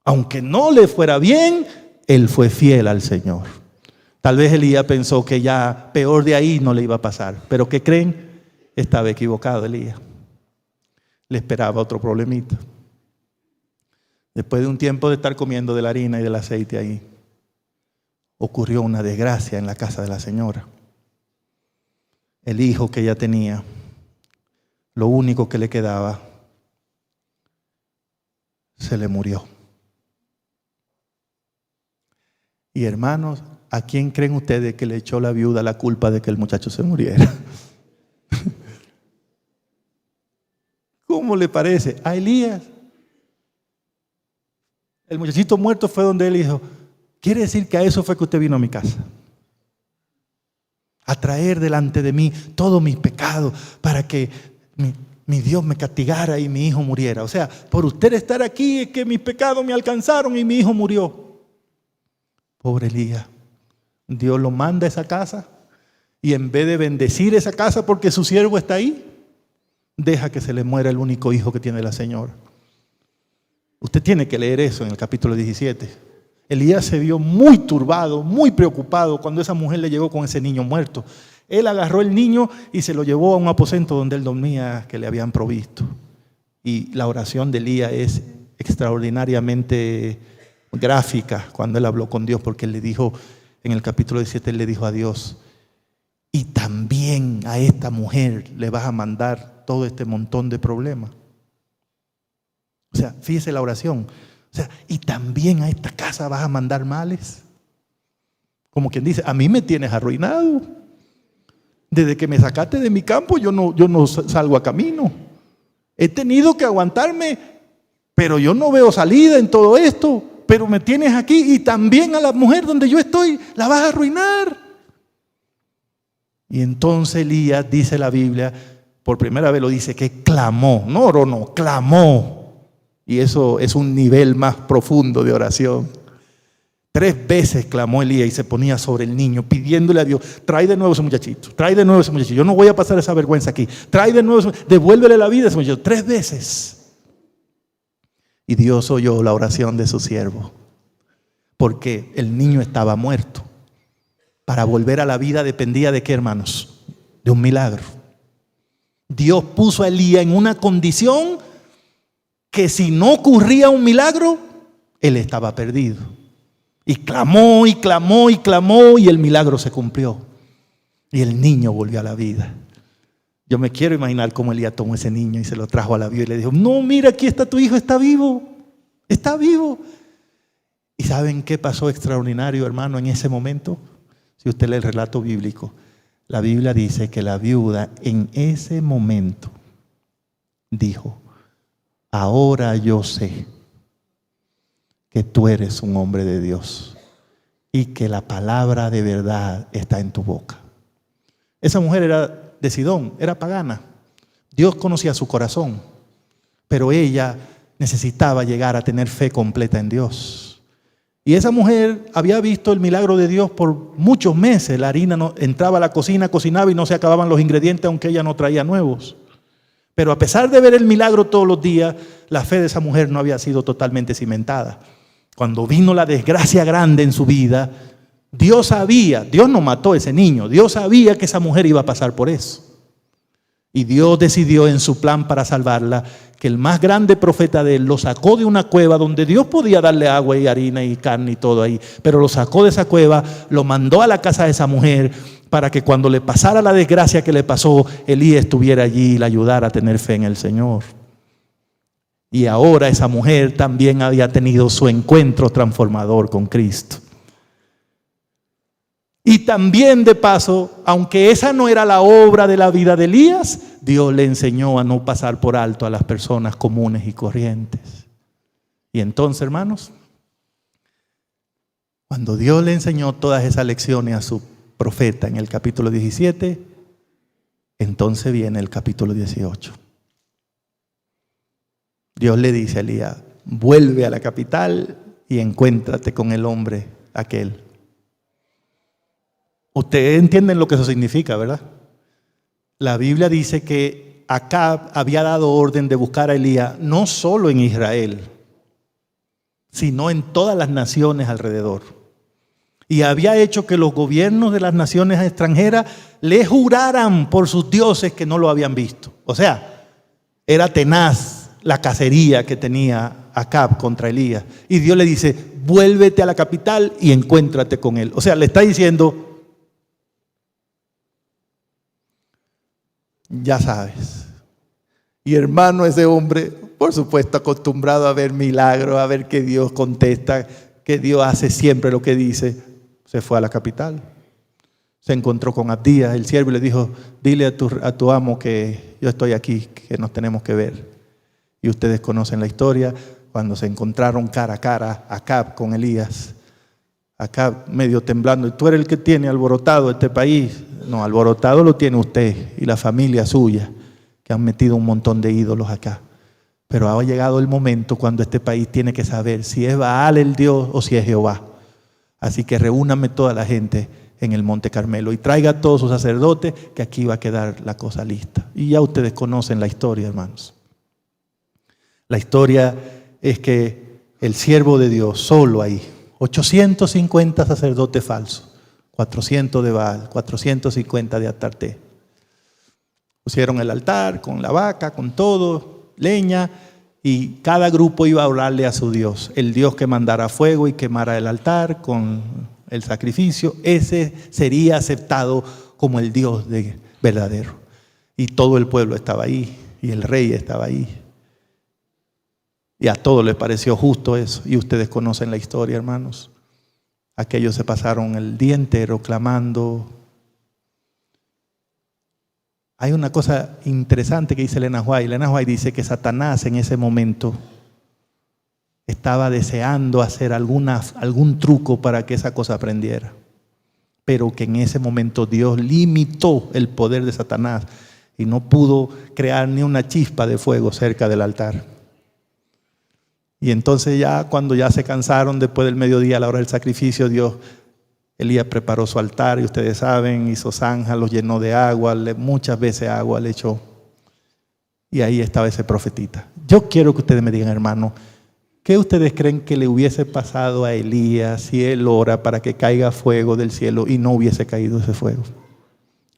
Aunque no le fuera bien, él fue fiel al Señor. Tal vez Elías pensó que ya peor de ahí no le iba a pasar. Pero ¿qué creen? Estaba equivocado Elías. Le esperaba otro problemita. Después de un tiempo de estar comiendo de la harina y del aceite ahí, ocurrió una desgracia en la casa de la señora. El hijo que ella tenía, lo único que le quedaba, se le murió. Y hermanos, ¿a quién creen ustedes que le echó la viuda la culpa de que el muchacho se muriera? ¿Cómo le parece? A Elías. El muchachito muerto fue donde él dijo, quiere decir que a eso fue que usted vino a mi casa. A traer delante de mí todos mis pecados para que mi Dios me castigara y mi hijo muriera. O sea, por usted estar aquí es que mis pecados me alcanzaron y mi hijo murió. Pobre Elías. Dios lo manda a esa casa y en vez de bendecir esa casa porque su siervo está ahí, deja que se le muera el único hijo que tiene la señora. Usted tiene que leer eso en el capítulo 17. Elías se vio muy turbado, muy preocupado cuando esa mujer le llegó con ese niño muerto. Él agarró el niño y se lo llevó a un aposento donde él dormía, que le habían provisto. Y la oración de Elías es extraordinariamente gráfica cuando él habló con Dios, porque él le dijo, en el capítulo 17, él le dijo a Dios, y también a esta mujer le vas a mandar todo este montón de problemas. O sea, fíjese la oración. O sea, y también a esta casa vas a mandar males. Como quien dice, a mí me tienes arruinado. Desde que me sacaste de mi campo, yo no salgo a camino. He tenido que aguantarme, pero yo no veo salida en todo esto. Pero me tienes aquí y también a la mujer donde yo estoy, la vas a arruinar. Y entonces Elías, dice la Biblia, por primera vez lo dice, que clamó. No oró, no, clamó. Y eso es un nivel más profundo de oración. 3 veces clamó Elías y se ponía sobre el niño, pidiéndole a Dios, trae de nuevo ese muchachito, trae de nuevo ese muchachito. Yo no voy a pasar esa vergüenza aquí. Trae de nuevo, devuélvele la vida a ese muchachito. 3 veces. Y Dios oyó la oración de su siervo. Porque el niño estaba muerto. Para volver a la vida dependía de qué, hermanos? De un milagro. Dios puso a Elías en una condición que si no ocurría un milagro, él estaba perdido. Y clamó y clamó y clamó y el milagro se cumplió. Y el niño volvió a la vida. Yo me quiero imaginar cómo Elías tomó ese niño y se lo trajo a la vida y le dijo, no, mira, aquí está tu hijo, está vivo. Está vivo. ¿Y saben qué pasó extraordinario, hermano, en ese momento? Si usted lee el relato bíblico, la Biblia dice que la viuda en ese momento dijo, ahora yo sé que tú eres un hombre de Dios y que la palabra de verdad está en tu boca. Esa mujer era de Sidón, era pagana. Dios conocía su corazón, pero ella necesitaba llegar a tener fe completa en Dios. Y esa mujer había visto el milagro de Dios por muchos meses. La harina entraba a la cocina, cocinaba y no se acababan los ingredientes, aunque ella no traía nuevos. Pero a pesar de ver el milagro todos los días, la fe de esa mujer no había sido totalmente cimentada. Cuando vino la desgracia grande en su vida, Dios sabía, Dios no mató a ese niño, Dios sabía que esa mujer iba a pasar por eso. Y Dios decidió en su plan para salvarla, que el más grande profeta de él lo sacó de una cueva donde Dios podía darle agua y harina y carne y todo ahí, pero lo sacó de esa cueva, lo mandó a la casa de esa mujer para que cuando le pasara la desgracia que le pasó, Elías estuviera allí y la ayudara a tener fe en el Señor. Y ahora esa mujer también había tenido su encuentro transformador con Cristo. Y también de paso, aunque esa no era la obra de la vida de Elías, Dios le enseñó a no pasar por alto a las personas comunes y corrientes. Y entonces, hermanos, cuando Dios le enseñó todas esas lecciones a su profeta en el capítulo 17, entonces viene el capítulo 18. Dios le dice a Elías, vuelve a la capital y encuéntrate con el hombre aquel. Ustedes entienden lo que eso significa, ¿verdad? La Biblia dice que Acab había dado orden de buscar a Elías no solo en Israel, sino en todas las naciones alrededor. Y había hecho que los gobiernos de las naciones extranjeras le juraran por sus dioses que no lo habían visto. O sea, era tenaz la cacería que tenía Acab contra Elías. Y Dios le dice, vuélvete a la capital y encuéntrate con él. O sea, le está diciendo, ya sabes. Y hermano, ese hombre, por supuesto, acostumbrado a ver milagros, a ver que Dios contesta, que Dios hace siempre lo que dice, se fue a la capital. Se encontró con Abdías, el siervo, y le dijo, dile a tu amo que yo estoy aquí, que nos tenemos que ver. Y ustedes conocen la historia, cuando se encontraron cara a cara Acab con Elías. Acab medio temblando, y tú eres el que tiene alborotado este país. No, alborotado lo tiene usted y la familia suya, que han metido un montón de ídolos acá. Pero ha llegado el momento cuando este país tiene que saber si es Baal el Dios o si es Jehová. Así que reúname toda la gente en el Monte Carmelo y traiga a todos sus sacerdotes, que aquí va a quedar la cosa lista. Y ya ustedes conocen la historia, hermanos. La historia es que el siervo de Dios, solo ahí, 850 sacerdotes falsos, 400 de Baal, 450 de Astarté. Pusieron el altar con la vaca, con todo, leña, y cada grupo iba a orarle a su Dios. El Dios que mandara fuego y quemara el altar con el sacrificio, ese sería aceptado como el Dios verdadero. Y todo el pueblo estaba ahí, y el rey estaba ahí. Y a todos les pareció justo eso. Y ustedes conocen la historia, hermanos. Aquellos se pasaron el día entero clamando. Hay una cosa interesante que dice Elena White. Elena White dice que Satanás en ese momento estaba deseando hacer algún truco para que esa cosa aprendiera. Pero que en ese momento Dios limitó el poder de Satanás y no pudo crear ni una chispa de fuego cerca del altar. Y entonces ya cuando ya se cansaron después del mediodía a la hora del sacrificio, Elías preparó su altar y ustedes saben, hizo zanja, lo llenó de agua, muchas veces agua le echó. Y ahí estaba ese profetita. Yo quiero que ustedes me digan, hermano, ¿qué ustedes creen que le hubiese pasado a Elías si él ora para que caiga fuego del cielo y no hubiese caído ese fuego?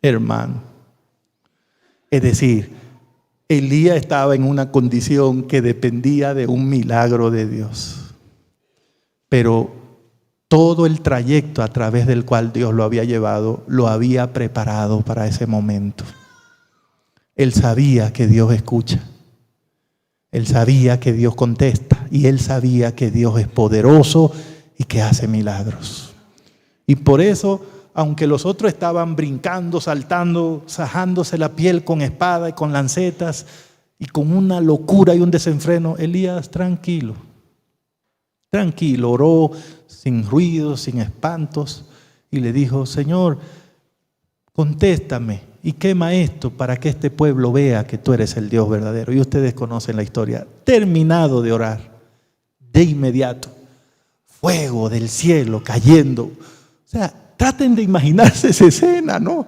Hermano. Es decir, Elías estaba en una condición que dependía de un milagro de Dios. Pero todo el trayecto a través del cual Dios lo había llevado, lo había preparado para ese momento. Él sabía que Dios escucha. Él sabía que Dios contesta. Y él sabía que Dios es poderoso y que hace milagros. Y por eso, aunque los otros estaban brincando, saltando, sajándose la piel con espada y con lancetas y con una locura y un desenfreno, Elías tranquilo, oró sin ruido, sin espantos y le dijo, Señor, contéstame y quema esto para que este pueblo vea que tú eres el Dios verdadero. Y ustedes conocen la historia. Terminado de orar, de inmediato, fuego del cielo cayendo. O sea, traten de imaginarse esa escena, ¿no?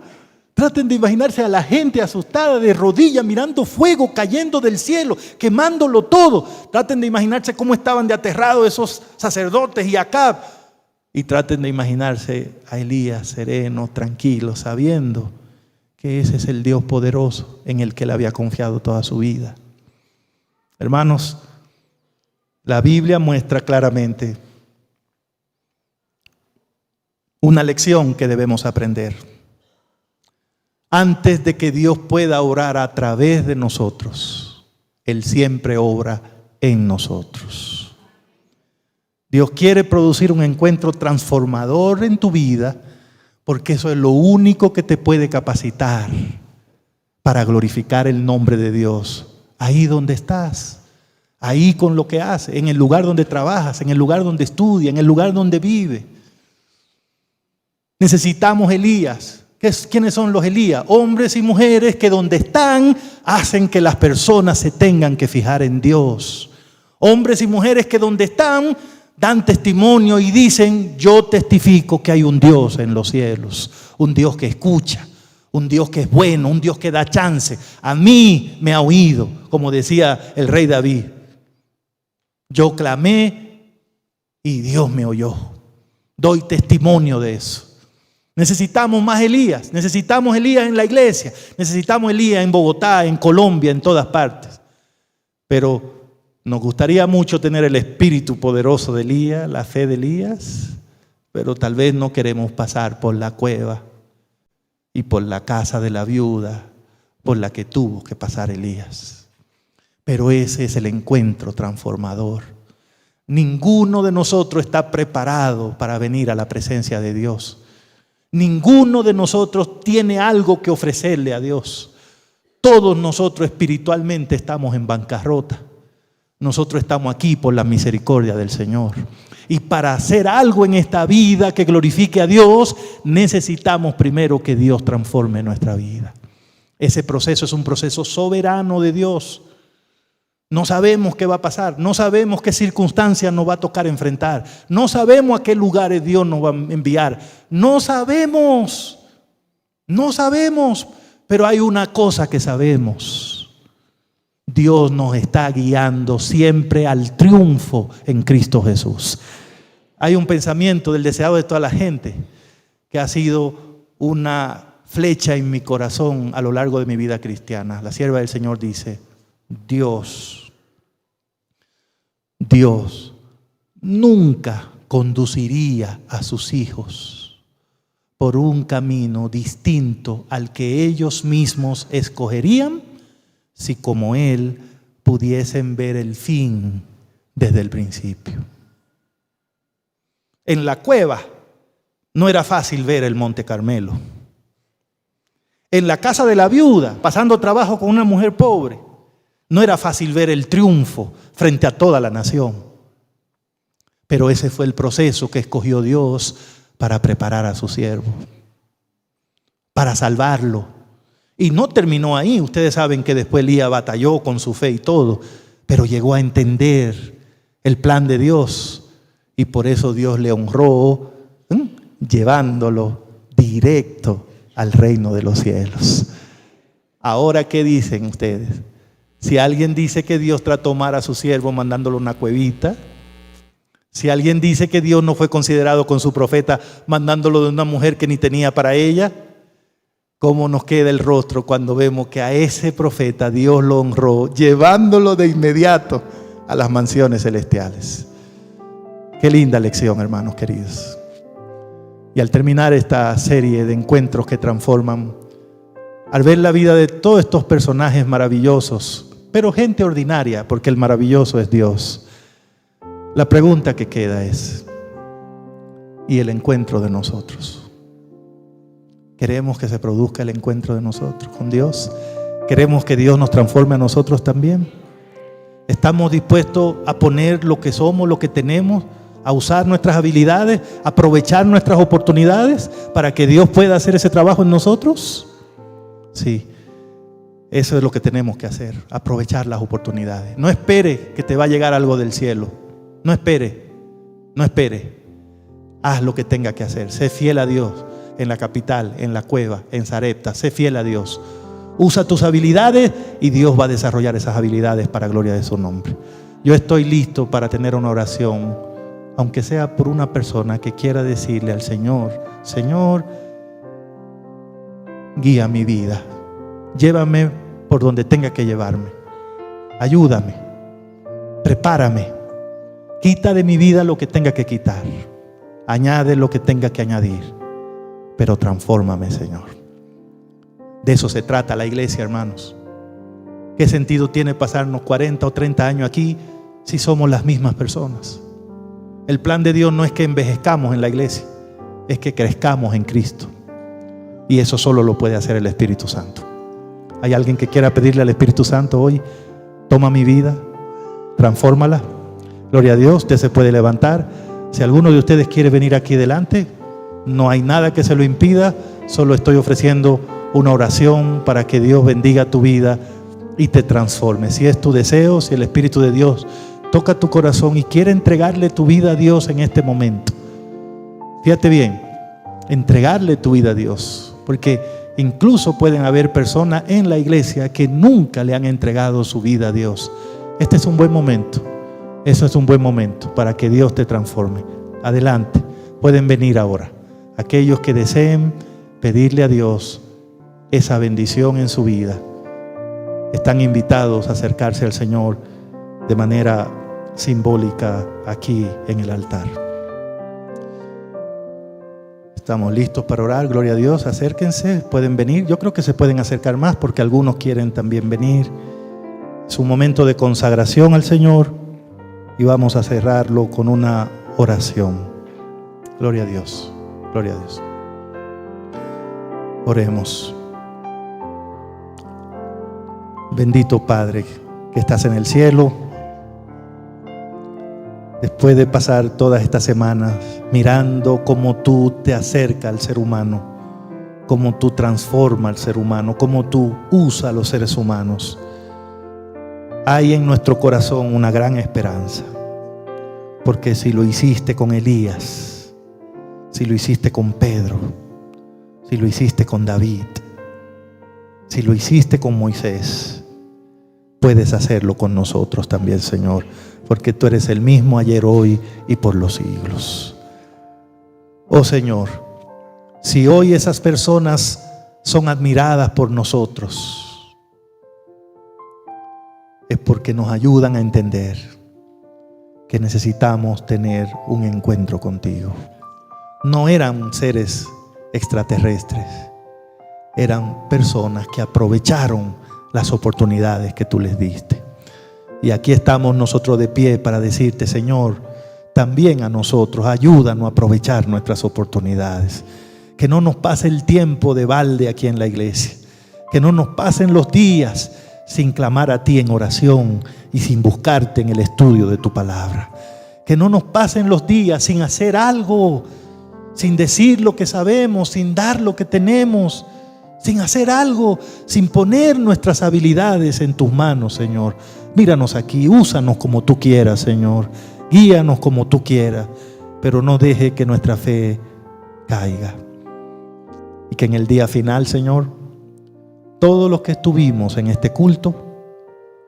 Traten de imaginarse a la gente asustada de rodillas mirando fuego cayendo del cielo, quemándolo todo. Traten de imaginarse cómo estaban de aterrados esos sacerdotes y Acab. Y traten de imaginarse a Elías sereno, tranquilo, sabiendo que ese es el Dios poderoso en el que él había confiado toda su vida. Hermanos, la Biblia muestra claramente una lección que debemos aprender. Antes de que Dios pueda obrar a través de nosotros, Él siempre obra en nosotros. Dios quiere producir un encuentro transformador en tu vida, porque eso es lo único que te puede capacitar para glorificar el nombre de Dios. Ahí donde estás, ahí con lo que haces, en el lugar donde trabajas, en el lugar donde estudias, en el lugar donde vives. Necesitamos Elías. ¿Quiénes son los Elías? Hombres y mujeres que donde están hacen que las personas se tengan que fijar en Dios. Hombres y mujeres que donde están dan testimonio y dicen, yo testifico que hay un Dios en los cielos, un Dios que escucha, un Dios que es bueno, un Dios que da chance. A mí me ha oído, como decía el rey David. Yo clamé y Dios me oyó. Doy testimonio de eso. Necesitamos más Elías. Necesitamos Elías en la iglesia. Necesitamos Elías en Bogotá, en Colombia, en todas partes. Pero nos gustaría mucho tener el espíritu poderoso de Elías, la fe de Elías, pero tal vez no queremos pasar por la cueva y por la casa de la viuda por la que tuvo que pasar Elías. Pero ese es el encuentro transformador. Ninguno de nosotros está preparado para venir a la presencia de Dios. Ninguno de nosotros tiene algo que ofrecerle a Dios. Todos nosotros espiritualmente estamos en bancarrota. Nosotros estamos aquí por la misericordia del Señor. Y para hacer algo en esta vida que glorifique a Dios, necesitamos primero que Dios transforme nuestra vida. Ese proceso es un proceso soberano de Dios. No sabemos qué va a pasar, no sabemos qué circunstancias nos va a tocar enfrentar, no sabemos a qué lugares Dios nos va a enviar, no sabemos, pero hay una cosa que sabemos: Dios nos está guiando siempre al triunfo en Cristo Jesús. Hay un pensamiento del deseado de toda la gente que ha sido una flecha en mi corazón a lo largo de mi vida cristiana. La sierva del Señor dice: Dios nunca conduciría a sus hijos por un camino distinto al que ellos mismos escogerían si como Él pudiesen ver el fin desde el principio. En la cueva no era fácil ver el Monte Carmelo. En la casa de la viuda, pasando trabajo con una mujer pobre, no era fácil ver el triunfo frente a toda la nación. Pero ese fue el proceso que escogió Dios para preparar a su siervo, para salvarlo. Y no terminó ahí. Ustedes saben que después Elías batalló con su fe y todo, pero llegó a entender el plan de Dios. Y por eso Dios le honró, llevándolo directo al reino de los cielos. Ahora, ¿qué dicen ustedes? Si alguien dice que Dios trató mal a su siervo mandándolo a una cuevita, si alguien dice que Dios no fue considerado con su profeta mandándolo de una mujer que ni tenía para ella, ¿cómo nos queda el rostro cuando vemos que a ese profeta Dios lo honró llevándolo de inmediato a las mansiones celestiales? Qué linda lección, hermanos queridos. Y al terminar esta serie de encuentros que transforman, al ver la vida de todos estos personajes maravillosos, pero gente ordinaria, porque el maravilloso es Dios, la pregunta que queda es: ¿y el encuentro de nosotros? ¿Queremos que se produzca el encuentro de nosotros con Dios? ¿Queremos que Dios nos transforme a nosotros también? ¿Estamos dispuestos a poner lo que somos, lo que tenemos, a usar nuestras habilidades, a aprovechar nuestras oportunidades para que Dios pueda hacer ese trabajo en nosotros? Sí, eso es lo que tenemos que hacer, aprovechar las oportunidades. No espere que te va a llegar algo del cielo. No espere. Haz lo que tenga que hacer. Sé fiel a Dios en la capital, en la cueva, en Sarepta. Sé fiel a Dios. Usa tus habilidades y Dios va a desarrollar esas habilidades para gloria de su nombre. Yo estoy listo para tener una oración, aunque sea por una persona que quiera decirle al Señor: Señor, guía mi vida, llévame por donde tenga que llevarme, ayúdame, prepárame, quita de mi vida lo que tenga que quitar, añade lo que tenga que añadir, pero transfórmame, Señor. De eso se trata la iglesia, hermanos. ¿Qué sentido tiene pasarnos 40 o 30 años aquí si somos las mismas personas? El plan de Dios no es que envejezcamos en la iglesia, es que crezcamos en Cristo. Y eso solo lo puede hacer el Espíritu Santo. ¿Hay alguien que quiera pedirle al Espíritu Santo hoy: toma mi vida, transfórmala? Gloria a Dios. Usted se puede levantar. Si alguno de ustedes quiere venir aquí delante, no hay nada que se lo impida. Solo estoy ofreciendo una oración para que Dios bendiga tu vida y te transforme. Si es tu deseo, si el Espíritu de Dios toca tu corazón y quiere entregarle tu vida a Dios en este momento, fíjate bien, entregarle tu vida a Dios. Porque incluso pueden haber personas en la iglesia que nunca le han entregado su vida a Dios. Este es un buen momento. Eso es un buen momento para que Dios te transforme. Adelante. pueden venir ahora. Aquellos que deseen pedirle a Dios esa bendición en su vida, están invitados a acercarse al Señor de manera simbólica aquí en el altar. Estamos listos para orar, gloria a Dios, acérquense, pueden venir. Yo creo que se pueden acercar más porque algunos quieren también venir. Es un momento de consagración al Señor y vamos a cerrarlo con una oración. Gloria a Dios, gloria a Dios. Oremos. Bendito Padre que estás en el cielo, después de pasar todas estas semanas mirando cómo tú te acercas al ser humano, cómo tú transformas al ser humano, cómo tú usas a los seres humanos, hay en nuestro corazón una gran esperanza, porque si lo hiciste con Elías, si lo hiciste con Pedro, si lo hiciste con David, si lo hiciste con Moisés, puedes hacerlo con nosotros también, Señor, porque tú eres el mismo ayer, hoy y por los siglos. Oh Señor, si hoy esas personas son admiradas por nosotros, es porque nos ayudan a entender que necesitamos tener un encuentro contigo. No eran seres extraterrestres, eran personas que aprovecharon las oportunidades que tú les diste. Y aquí estamos nosotros de pie para decirte, Señor, también a nosotros ayúdanos a aprovechar nuestras oportunidades. Que no nos pase el tiempo de balde aquí en la iglesia, que no nos pasen los días sin clamar a ti en oración y sin buscarte en el estudio de tu palabra. Que no nos pasen los días sin hacer algo, sin decir lo que sabemos, sin dar lo que tenemos, sin hacer algo, sin poner nuestras habilidades en tus manos, Señor. Míranos aquí, úsanos como tú quieras, Señor. Guíanos como tú quieras, pero no deje que nuestra fe caiga. Y que en el día final, Señor, todos los que estuvimos en este culto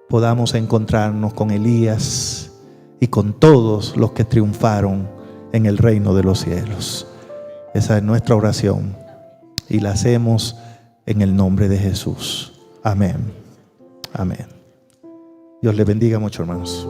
podamos encontrarnos con Elías y con todos los que triunfaron en el reino de los cielos. Esa es nuestra oración y la hacemos en el nombre de Jesús. Amén. Amén. Dios les bendiga mucho, hermanos.